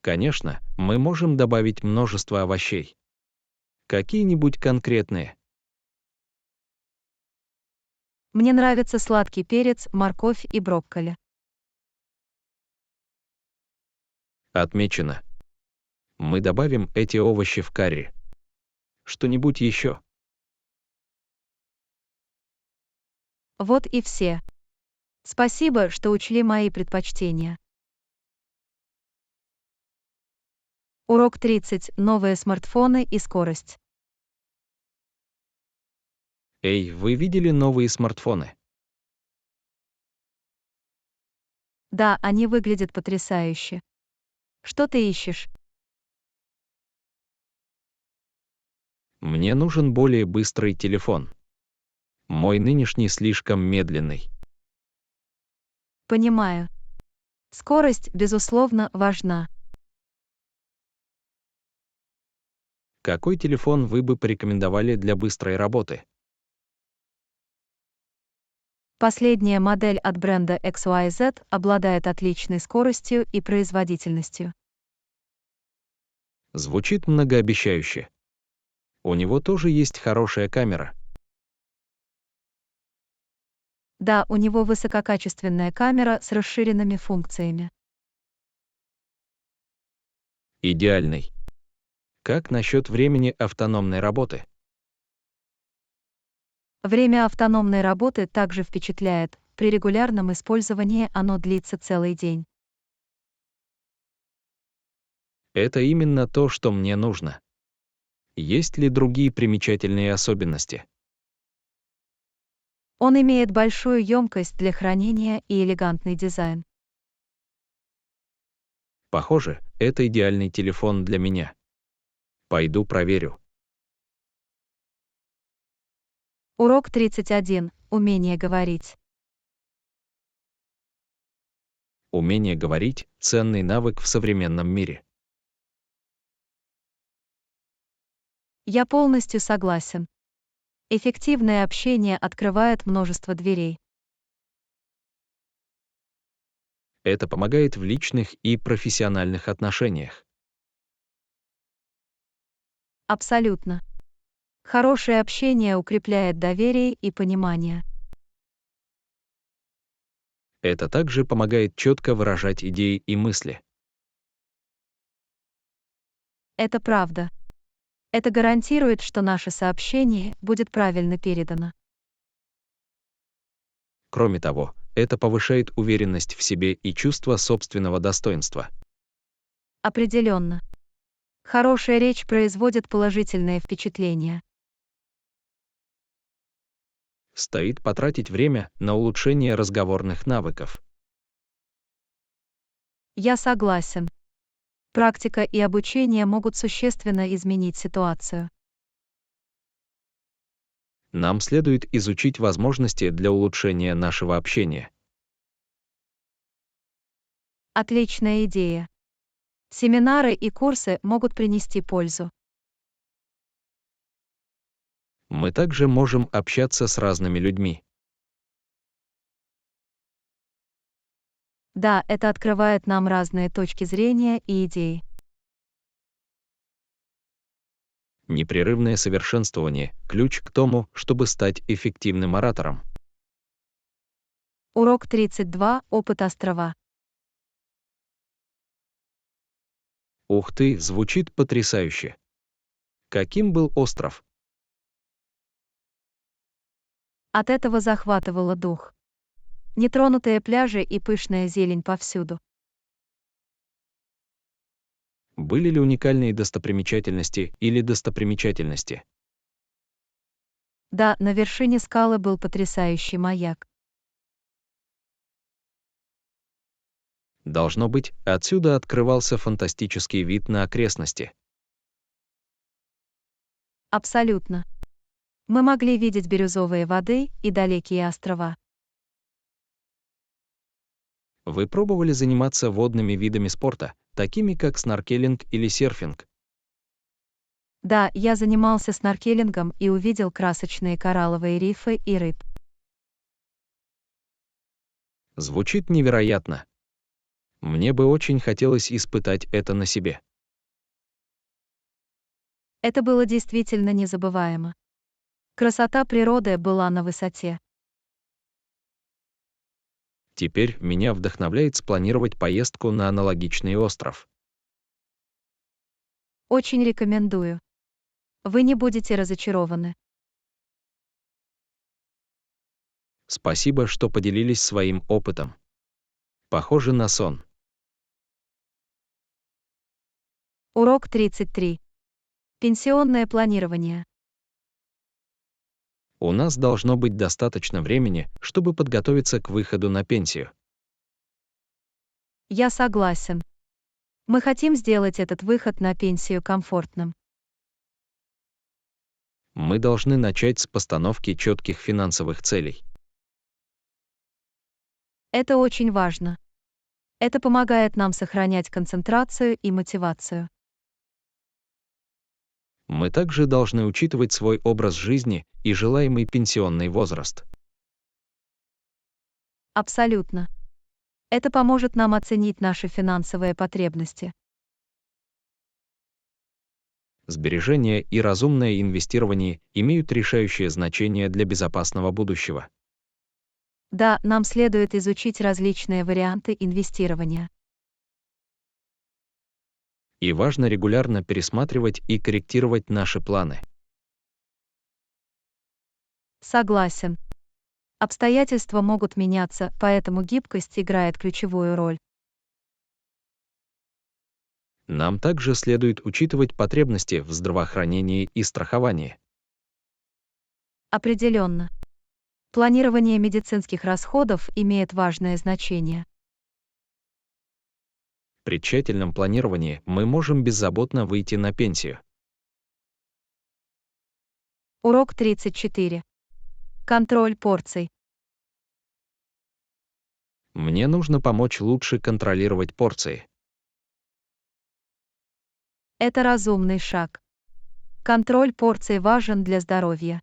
Конечно, мы можем добавить множество овощей. Какие-нибудь конкретные? Мне нравится сладкий перец, морковь и брокколи. Отмечено. Мы добавим эти овощи в карри. Что-нибудь еще? Вот и все. Спасибо, что учли мои предпочтения. Урок 30. Новые смартфоны и скорость. Эй, вы видели новые смартфоны? Да, они выглядят потрясающе. Что ты ищешь? Мне нужен более быстрый телефон. Мой нынешний слишком медленный. Понимаю. Скорость, безусловно, важна. Какой телефон вы бы порекомендовали для быстрой работы? Последняя модель от бренда XYZ обладает отличной скоростью и производительностью. Звучит многообещающе. У него тоже есть хорошая камера. Да, у него высококачественная камера с расширенными функциями. Идеальный. Как насчет времени автономной работы? Время автономной работы также впечатляет, при регулярном использовании оно длится целый день. Это именно то, что мне нужно. Есть ли другие примечательные особенности? Он имеет большую емкость для хранения и элегантный дизайн. Похоже, это идеальный телефон для меня. Пойду проверю. Урок 31. Умение говорить. Умение говорить — ценный навык в современном мире. Я полностью согласен. Эффективное общение открывает множество дверей. Это помогает в личных и профессиональных отношениях. Абсолютно. Хорошее общение укрепляет доверие и понимание. Это также помогает четко выражать идеи и мысли. Это правда. Это гарантирует, что наше сообщение будет правильно передано. Кроме того, это повышает уверенность в себе и чувство собственного достоинства. Определенно. Хорошая речь производит положительное впечатление. Стоит потратить время на улучшение разговорных навыков. Я согласен. Практика и обучение могут существенно изменить ситуацию. Нам следует изучить возможности для улучшения нашего общения. Отличная идея. Семинары и курсы могут принести пользу. Мы также можем общаться с разными людьми. Да, это открывает нам разные точки зрения и идеи. Непрерывное совершенствование– ключ к тому, чтобы стать эффективным оратором. Урок 32. Опыт острова. Ух ты, звучит потрясающе. Каким был остров? От этого захватывало дух. Нетронутые пляжи и пышная зелень повсюду. Были ли уникальные достопримечательности или достопримечательности? Да, на вершине скалы был потрясающий маяк. Должно быть, отсюда открывался фантастический вид на окрестности. Абсолютно. Мы могли видеть бирюзовые воды и далекие острова. Вы пробовали заниматься водными видами спорта, такими как сноркелинг или серфинг? Да, я занимался сноркелингом и увидел красочные коралловые рифы и рыб. Звучит невероятно. Мне бы очень хотелось испытать это на себе. Это было действительно незабываемо. Красота природы была на высоте. Теперь меня вдохновляет спланировать поездку на аналогичный остров. Очень рекомендую. Вы не будете разочарованы. Спасибо, что поделились своим опытом. Похоже на сон. Урок 33. Пенсионное планирование. У нас должно быть достаточно времени, чтобы подготовиться к выходу на пенсию. Я согласен. Мы хотим сделать этот выход на пенсию комфортным. Мы должны начать с постановки четких финансовых целей. Это очень важно. Это помогает нам сохранять концентрацию и мотивацию. Мы также должны учитывать свой образ жизни и желаемый пенсионный возраст. Абсолютно. Это поможет нам оценить наши финансовые потребности. Сбережения и разумное инвестирование имеют решающее значение для безопасного будущего. Да, нам следует изучить различные варианты инвестирования. И важно регулярно пересматривать и корректировать наши планы. Согласен. Обстоятельства могут меняться, поэтому гибкость играет ключевую роль. Нам также следует учитывать потребности в здравоохранении и страховании. Определенно. Планирование медицинских расходов имеет важное значение. При тщательном планировании мы можем беззаботно выйти на пенсию. Урок 34. Контроль порций. Мне нужно помочь лучше контролировать порции. Это разумный шаг. Контроль порций важен для здоровья.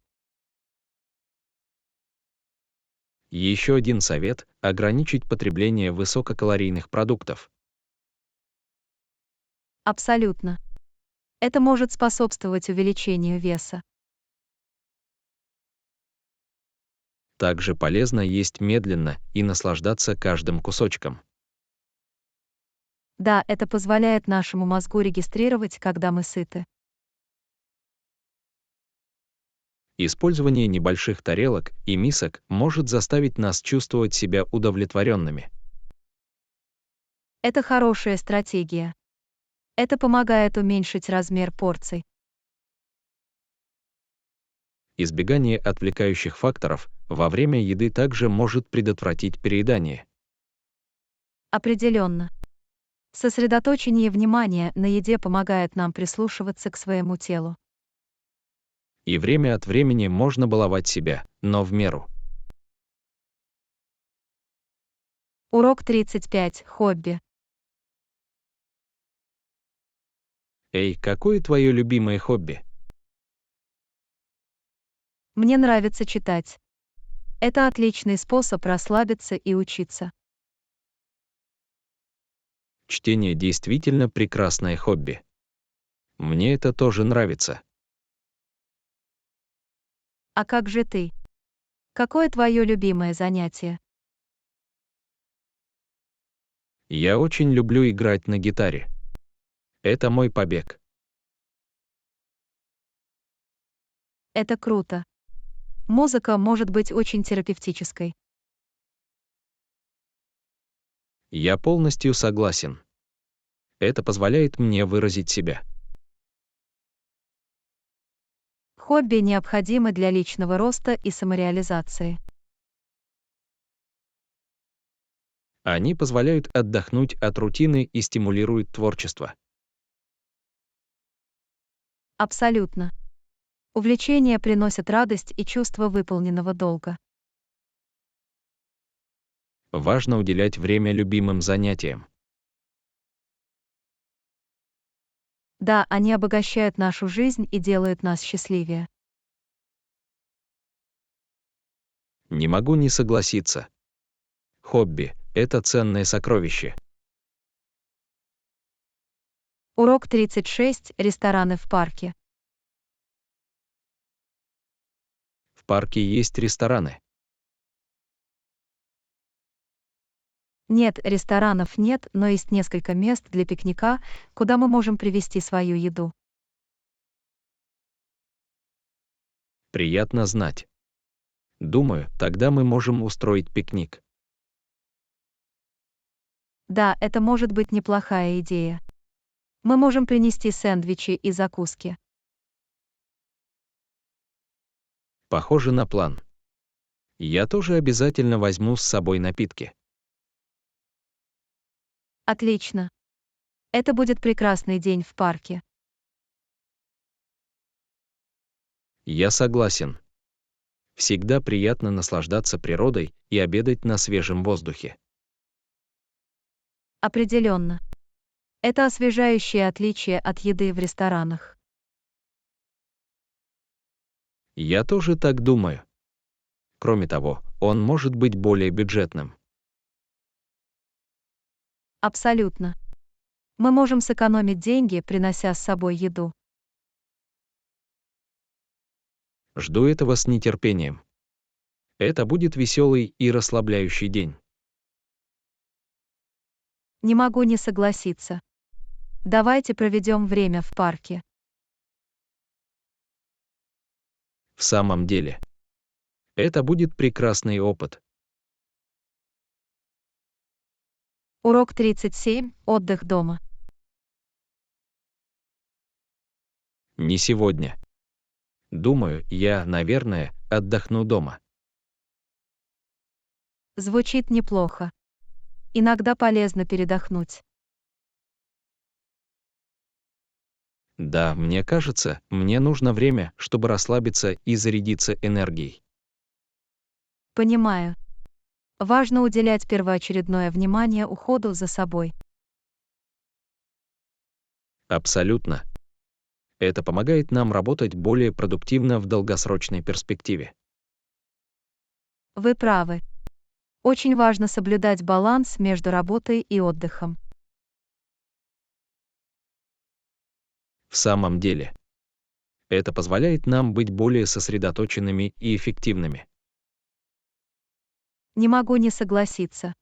Еще один совет – ограничить потребление высококалорийных продуктов. Абсолютно. Это может способствовать увеличению веса. Также полезно есть медленно и наслаждаться каждым кусочком. Да, это позволяет нашему мозгу регистрировать, когда мы сыты. Использование небольших тарелок и мисок может заставить нас чувствовать себя удовлетворенными. Это хорошая стратегия. Это помогает уменьшить размер порций. Избегание отвлекающих факторов во время еды также может предотвратить переедание. Определенно. Сосредоточение внимания на еде помогает нам прислушиваться к своему телу. И время от времени можно баловать себя, но в меру. Урок 35. Хобби. Эй, какое твое любимое хобби? Мне нравится читать. Это отличный способ расслабиться и учиться. Чтение действительно прекрасное хобби. Мне это тоже нравится. А как же ты? Какое твое любимое занятие? Я очень люблю играть на гитаре. Это мой побег. Это круто. Музыка может быть очень терапевтической. Я полностью согласен. Это позволяет мне выразить себя. Хобби необходимы для личного роста и самореализации. Они позволяют отдохнуть от рутины и стимулируют творчество. Абсолютно. Увлечения приносят радость и чувство выполненного долга. Важно уделять время любимым занятиям. Да, они обогащают нашу жизнь и делают нас счастливее. Не могу не согласиться. Хобби — это ценное сокровище. Урок 36. Рестораны в парке. В парке есть рестораны. Нет, ресторанов нет, но есть несколько мест для пикника, куда мы можем привезти свою еду. Приятно знать. Думаю, тогда мы можем устроить пикник. Да, это может быть неплохая идея. Мы можем принести сэндвичи и закуски. Похоже на план. Я тоже обязательно возьму с собой напитки. Отлично. Это будет прекрасный день в парке. Я согласен. Всегда приятно наслаждаться природой и обедать на свежем воздухе. Определенно. Это освежающее отличие от еды в ресторанах. Я тоже так думаю. Кроме того, он может быть более бюджетным. Абсолютно. Мы можем сэкономить деньги, принося с собой еду. Жду этого с нетерпением. Это будет веселый и расслабляющий день. Не могу не согласиться. Давайте проведем время в парке. В самом деле. Это будет прекрасный опыт. Урок 37. Отдых дома. Не сегодня. Думаю, я, наверное, отдохну дома. Звучит неплохо. Иногда полезно передохнуть. Да, мне кажется, мне нужно время, чтобы расслабиться и зарядиться энергией. Понимаю. Важно уделять первоочередное внимание уходу за собой. Абсолютно. Это помогает нам работать более продуктивно в долгосрочной перспективе. Вы правы. Очень важно соблюдать баланс между работой и отдыхом. В самом деле. Это позволяет нам быть более сосредоточенными и эффективными. Не могу не согласиться.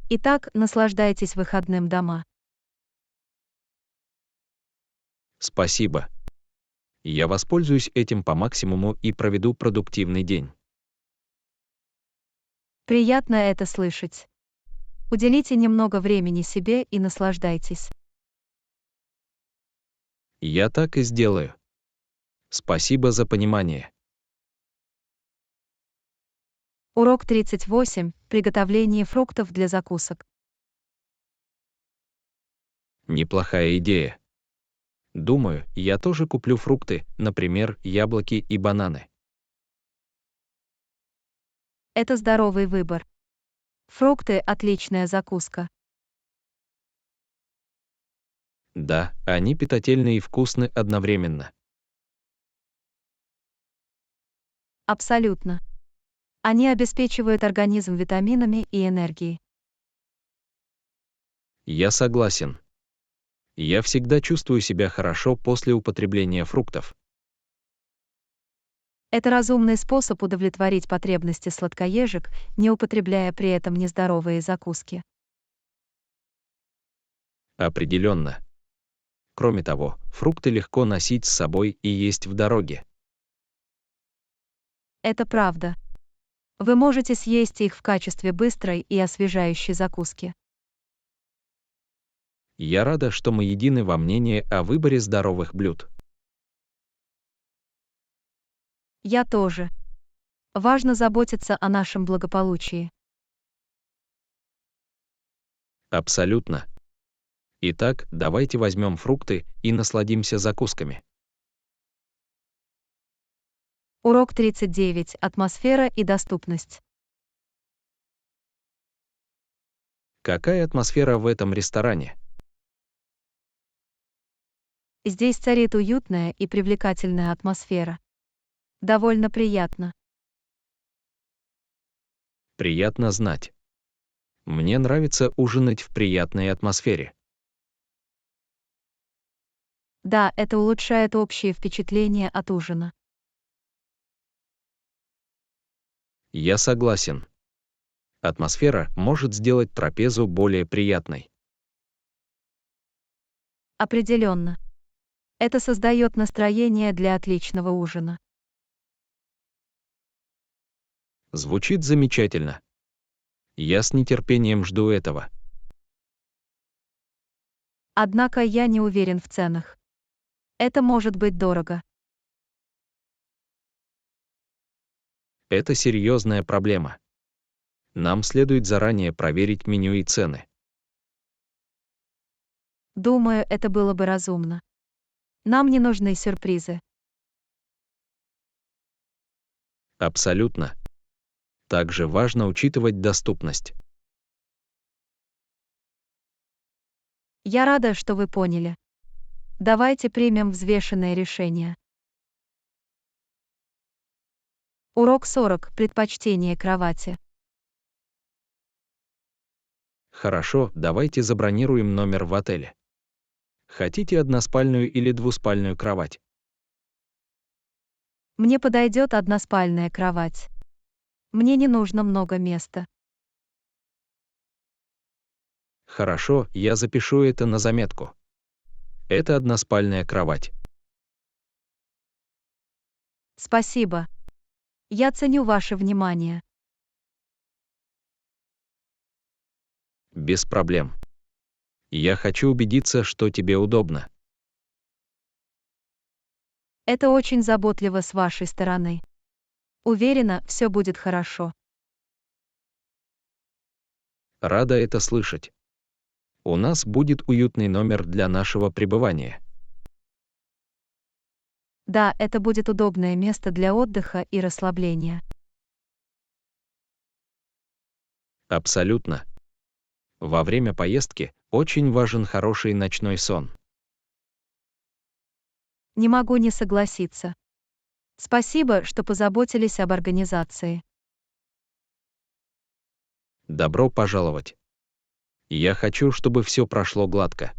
Итак, наслаждайтесь выходным дома. Спасибо. Я воспользуюсь этим по максимуму и проведу продуктивный день. Приятно это слышать. Уделите немного времени себе и наслаждайтесь. Я так и сделаю. Спасибо за понимание. Урок 38. Приготовление фруктов для закусок. Неплохая идея. Думаю, я тоже куплю фрукты, например, яблоки и бананы. Это здоровый выбор. Фрукты – отличная закуска. Да, они питательны и вкусны одновременно. Абсолютно. Они обеспечивают организм витаминами и энергией. Я согласен. Я всегда чувствую себя хорошо после употребления фруктов. Это разумный способ удовлетворить потребности сладкоежек, не употребляя при этом нездоровые закуски. Определенно. Кроме того, фрукты легко носить с собой и есть в дороге. Это правда. Вы можете съесть их в качестве быстрой и освежающей закуски. Я рада, что мы едины во мнении о выборе здоровых блюд. Я тоже. Важно заботиться о нашем благополучии. Абсолютно. Итак, давайте возьмем фрукты и насладимся закусками. Урок 39. Атмосфера и доступность. Какая атмосфера в этом ресторане? Здесь царит уютная и привлекательная атмосфера. Довольно приятно. Приятно знать. Мне нравится ужинать в приятной атмосфере. Да, это улучшает общее впечатление от ужина. Я согласен. Атмосфера может сделать трапезу более приятной. Определенно. Это создает настроение для отличного ужина. Звучит замечательно. Я с нетерпением жду этого. Однако я не уверен в ценах. Это может быть дорого. Это серьезная проблема. Нам следует заранее проверить меню и цены. Думаю, это было бы разумно. Нам не нужны сюрпризы. Абсолютно. Также важно учитывать доступность. Я рада, что вы поняли. Давайте примем взвешенное решение. Урок 40. Предпочтение кровати. Хорошо, давайте забронируем номер в отеле. Хотите односпальную или двуспальную кровать? Мне подойдет односпальная кровать. Мне не нужно много места. Хорошо, я запишу это на заметку. Это односпальная кровать. Спасибо. Я ценю ваше внимание. Без проблем. Я хочу убедиться, что тебе удобно. Это очень заботливо с вашей стороны. Уверена, все будет хорошо. Рада это слышать. У нас будет уютный номер для нашего пребывания. Да, это будет удобное место для отдыха и расслабления. Абсолютно. Во время поездки очень важен хороший ночной сон. Не могу не согласиться. Спасибо, что позаботились об организации. Добро пожаловать. Я хочу, чтобы все прошло гладко.